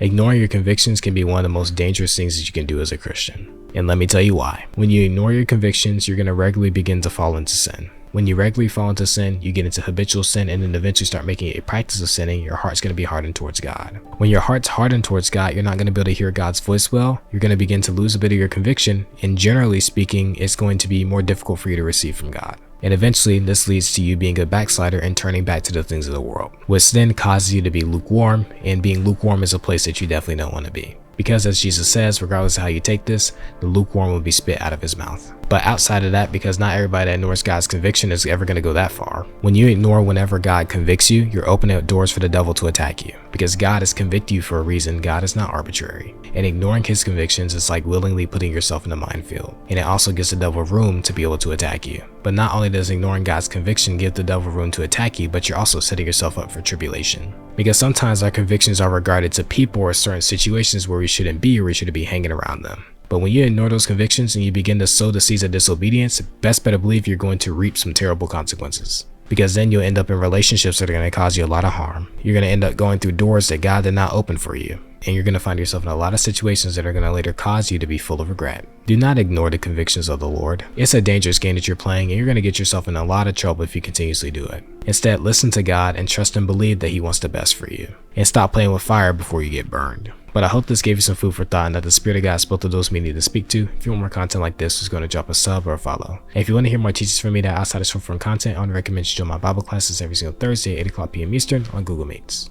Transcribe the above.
Ignoring your convictions can be one of the most dangerous things that you can do as a Christian. And let me tell you why. When you ignore your convictions, you're going to regularly begin to fall into sin. When you regularly fall into sin, you get into habitual sin and then eventually start making it a practice of sinning. Your heart's going to be hardened towards God. When your heart's hardened towards God, you're not going to be able to hear God's voice well. You're going to begin to lose a bit of your conviction. And generally speaking, it's going to be more difficult for you to receive from God. And eventually, this leads to you being a backslider and turning back to the things of the world, which then causes you to be lukewarm, and being lukewarm is a place that you definitely don't want to be. Because as Jesus says, regardless of how you take this, the lukewarm will be spit out of his mouth. But outside of that, because not everybody that ignores God's conviction is ever going to go that far, when you ignore whenever God convicts you, you're opening up doors for the devil to attack you. Because God has convicted you for a reason. God is not arbitrary. And ignoring his convictions is like willingly putting yourself in a minefield. And it also gives the devil room to be able to attack you. But not only does ignoring God's conviction give the devil room to attack you, but you're also setting yourself up for tribulation. Because sometimes our convictions are regarded to people or certain situations where we shouldn't be, or we shouldn't be hanging around them. But when you ignore those convictions and you begin to sow the seeds of disobedience, best better believe you're going to reap some terrible consequences. Because then you'll end up in relationships that are going to cause you a lot of harm. You're going to end up going through doors that God did not open for you. And you're going to find yourself in a lot of situations that are going to later cause you to be full of regret. Do not ignore the convictions of the Lord. It's a dangerous game that you're playing, and you're going to get yourself in a lot of trouble if you continuously do it. Instead, listen to God and trust and believe that he wants the best for you. And stop playing with fire before you get burned. But I hope this gave you some food for thought and that the Spirit of God spoke to those we need to speak to. If you want more content like this, just go to drop a sub or a follow. And if you want to hear more teachings from me that are outside of short form content, I want to recommend you join my Bible classes every single Thursday at 8 o'clock p.m. Eastern on Google Meets.